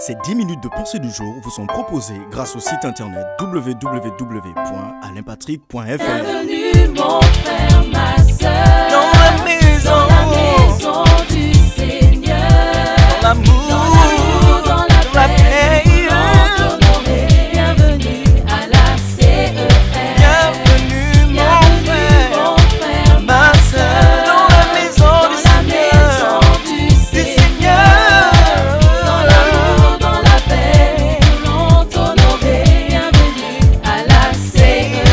Ces 10 minutes de pensée du jour vous sont proposées grâce au site internet www.alainpatrick.fr. Bienvenue mon frère, ma soeur, dans la maison du Seigneur, dans l'amour, dans la paix, honoré. Bienvenue à la CER. Bienvenue mon frère, ma soeur, dans la maison du Seigneur, dans l'amour, dans la paix, honoré. Bienvenue à la CER.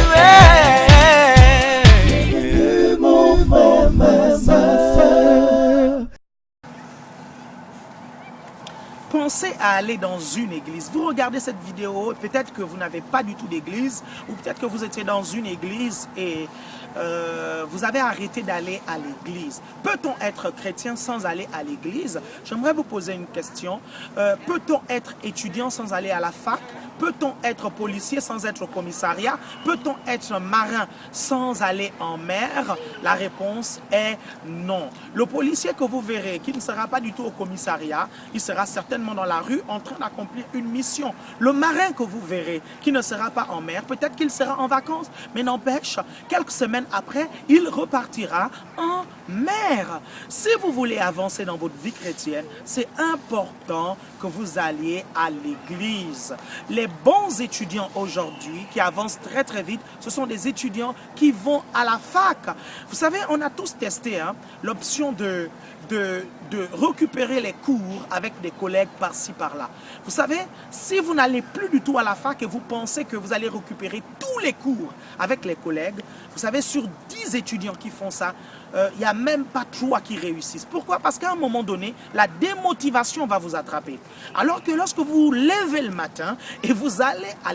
mon frère, ma soeur. Pensez à aller dans une église. Vous regardez cette vidéo, peut-être que vous n'avez pas du tout d'église, ou peut-être que vous étiez dans une église et vous avez arrêté d'aller à l'église. Peut-on être chrétien sans aller à l'église? J'aimerais vous poser une question. Peut-on être étudiant sans aller à la fac? Peut-on être policier sans être au commissariat? Peut-on être marin sans aller en mer? La réponse est non. Le policier que vous verrez, qui ne sera pas du tout au commissariat, il sera certainement dans la rue en train d'accomplir une mission. Le marin que vous verrez, qui ne sera pas en mer, peut-être qu'il sera en vacances, mais n'empêche, quelques semaines après, il repartira en mer. Si vous voulez avancer dans votre vie chrétienne, c'est important que vous alliez à l'église. Les bons étudiants aujourd'hui qui avancent très très vite, ce sont des étudiants qui vont à la fac. Vous savez, on a tous testé l'option de récupérer les cours avec des collègues par-ci par-là. Vous savez, si vous n'allez plus du tout à la fac et vous pensez que vous allez récupérer tous les cours avec les collègues, vous savez, sur 10 étudiants qui font ça, il n'y a même pas 3 qui réussissent. Pourquoi? Parce qu'à un moment donné, la démotivation va vous attraper. Alors que lorsque vous vous levez le matin et vous allez à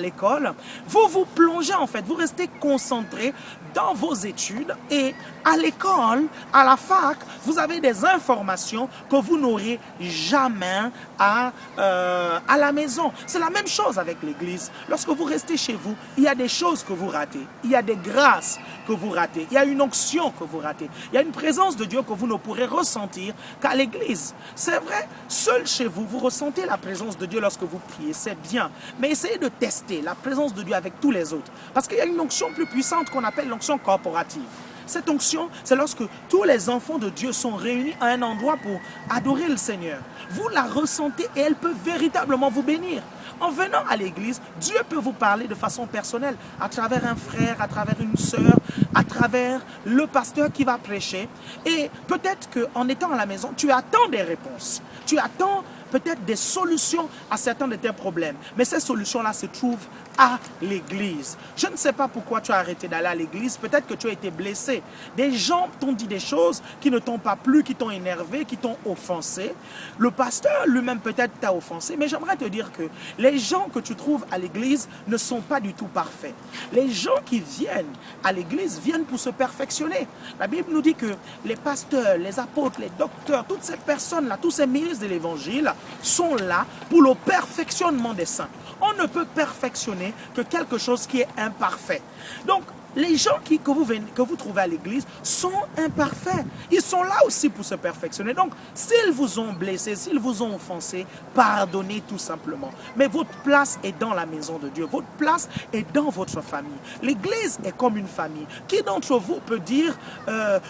l'école, vous vous plongez en fait, vous restez concentré dans vos études et à l'école, à la fac, vous avez des informations que vous n'aurez jamais à la maison. C'est la même chose avec l'église. Lorsque vous restez chez vous, il y a des choses que vous ratez. Il y a des grâces que vous ratez. Il y a une onction que vous ratez. Il y a une présence de Dieu que vous ne pourrez ressentir qu'à l'église. C'est vrai, seul chez vous, vous ressentez la présence de Dieu lorsque vous priez. C'est bien. Mais essayez de tester la présence de Dieu avec tous les autres. Parce qu'il y a une onction plus puissante qu'on appelle l'onction corporative. Cette onction, c'est lorsque tous les enfants de Dieu sont réunis à un endroit pour adorer le Seigneur. Vous la ressentez et elle peut véritablement vous bénir. En venant à l'église, Dieu peut vous parler de façon personnelle, à travers un frère, à travers une sœur, à travers le pasteur qui va prêcher. Et peut-être qu'en étant à la maison, tu attends des réponses. Tu attends peut-être des solutions à certains de tes problèmes. Mais ces solutions-là se trouvent à l'église. Je ne sais pas pourquoi tu as arrêté d'aller à l'église. Peut-être que tu as été blessé. Des gens t'ont dit des choses qui ne t'ont pas plu, qui t'ont énervé, qui t'ont offensé. Le pasteur lui-même peut-être t'a offensé. Mais j'aimerais te dire que les gens que tu trouves à l'église ne sont pas du tout parfaits. Les gens qui viennent à l'église viennent pour se perfectionner. La Bible nous dit que les pasteurs, les apôtres, les docteurs, toutes ces personnes-là, tous ces ministres de l'évangile sont là pour le perfectionnement des saints. On ne peut perfectionner que quelque chose qui est imparfait. Donc, les gens que vous trouvez à l'église sont imparfaits. Ils sont là aussi pour se perfectionner. Donc, s'ils vous ont blessé, s'ils vous ont offensé, pardonnez tout simplement. Mais votre place est dans la maison de Dieu. Votre place est dans votre famille. L'église est comme une famille. Qui d'entre vous peut dire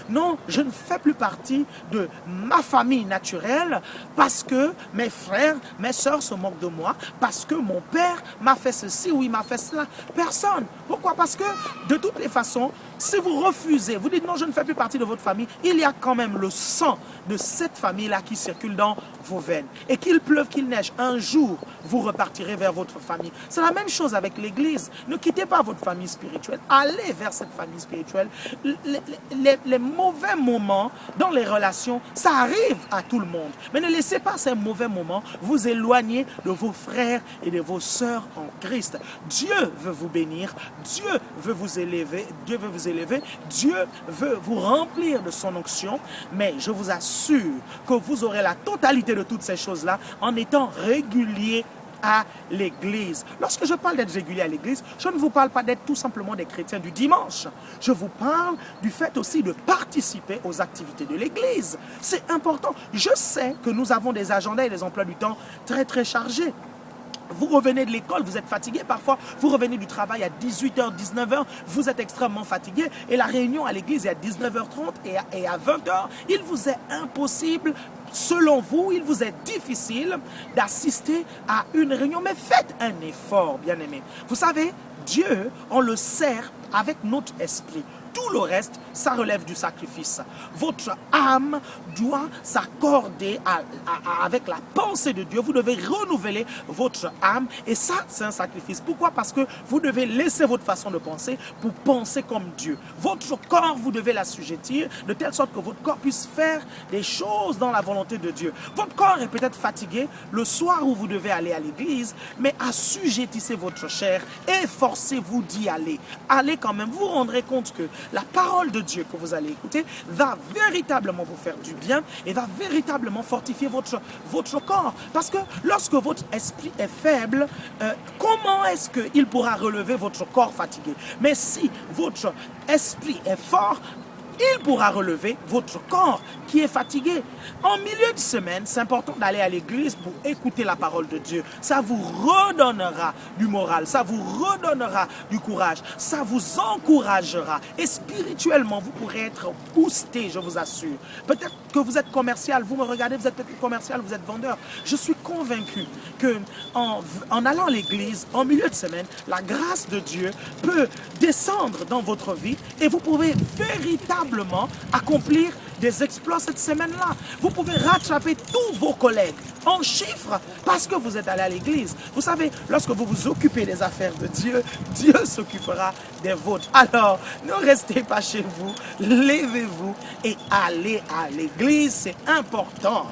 non, je ne fais plus partie de ma famille naturelle parce que mes frères, mes sœurs se moquent de moi, parce que mon père m'a fait ceci ou il m'a fait cela? Personne. Pourquoi? Parce que de toutes les façons, si vous refusez, vous dites non, je ne fais plus partie de votre famille, il y a quand même le sang de cette famille-là qui circule dans vos veines. Et qu'il pleuve, qu'il neige, un jour, vous repartirez vers votre famille. C'est la même chose avec l'église. Ne quittez pas votre famille spirituelle. Allez vers cette famille spirituelle. Les mauvais moments dans les relations, ça arrive à tout le monde. Mais ne laissez pas ces mauvais moments vous éloigner de vos frères et de vos sœurs en Christ. Dieu veut vous bénir. Dieu veut vous élever. Dieu veut vous élever. Dieu veut vous remplir de son onction. Mais je vous assure que vous aurez la totalité de toutes ces choses-là en étant régulier à l'église. Lorsque je parle d'être régulier à l'église, je ne vous parle pas d'être tout simplement des chrétiens du dimanche. Je vous parle du fait aussi de participer aux activités de l'église. C'est important. Je sais que nous avons des agendas et des emplois du temps très très chargés. Vous revenez de l'école, vous êtes fatigué parfois, vous revenez du travail à 18h, 19h, vous êtes extrêmement fatigué et la réunion à l'église est à 19h30 et à 20h. Il vous est impossible, selon vous, il vous est difficile d'assister à une réunion, mais faites un effort, bien-aimés. Vous savez, Dieu, on le sert avec notre esprit. Tout le reste, ça relève du sacrifice. Votre âme doit s'accorder avec la pensée de Dieu. Vous devez renouveler votre âme et ça, c'est un sacrifice. Pourquoi? Parce que vous devez laisser votre façon de penser pour penser comme Dieu. Votre corps, vous devez l'assujettir de telle sorte que votre corps puisse faire des choses dans la volonté de Dieu. Votre corps est peut-être fatigué le soir où vous devez aller à l'église, mais assujettissez votre chair, efforcez-vous d'y aller. Allez quand même, vous vous rendrez compte que la parole de Dieu que vous allez écouter va véritablement vous faire du bien et va véritablement fortifier votre corps. Parce que lorsque votre esprit est faible, comment est-ce qu'il pourra relever votre corps fatigué? Mais si votre esprit est fort, il pourra relever votre corps qui est fatigué. En milieu de semaine, c'est important d'aller à l'église pour écouter la parole de Dieu. Ça vous redonnera du moral, ça vous redonnera du courage, ça vous encouragera. Et spirituellement, vous pourrez être boosté, je vous assure. Peut-être que vous êtes commercial, vous me regardez, vous êtes peut-être commercial, vous êtes vendeur. Je suis convaincu que en allant à l'église, en milieu de semaine, la grâce de Dieu peut descendre dans votre vie et vous pouvez véritablement accomplir des exploits cette semaine-là. Vous pouvez rattraper tous vos collègues en chiffres parce que vous êtes allé à l'église. Vous savez, lorsque vous vous occupez des affaires de Dieu, Dieu s'occupera des vôtres. Alors, ne restez pas chez vous, levez-vous et allez à l'église, c'est important.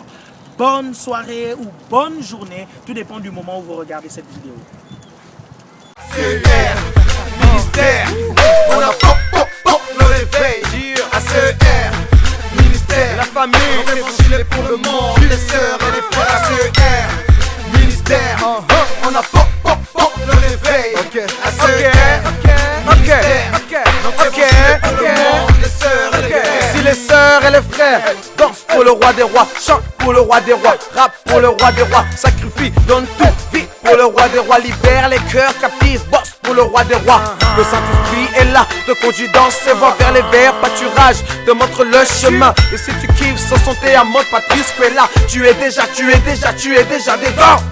Bonne soirée ou bonne journée, tout dépend du moment où vous regardez cette vidéo. ACER, ministère, on a pop, le réveil. ACER, ministère, la famille, révolutionné pour le monde, les sœurs et les frères. ACER, ministère, on a pop, le réveil. ACER, ministère, les sœurs et les frères. Si les sœurs et les frères dansent pour le roi des rois, chantent pour le roi des rois, rap pour le roi des rois, sacrifie, donne tout, vie pour le roi des rois, libère les cœurs captifs, bosse pour le roi des rois. Le Saint-Esprit est là, te conduit dans ses voies vers les verts pâturages, te montre le chemin. Et si tu kiffes, ce sont tes à mode Patrice, tu es là, tu es déjà dedans.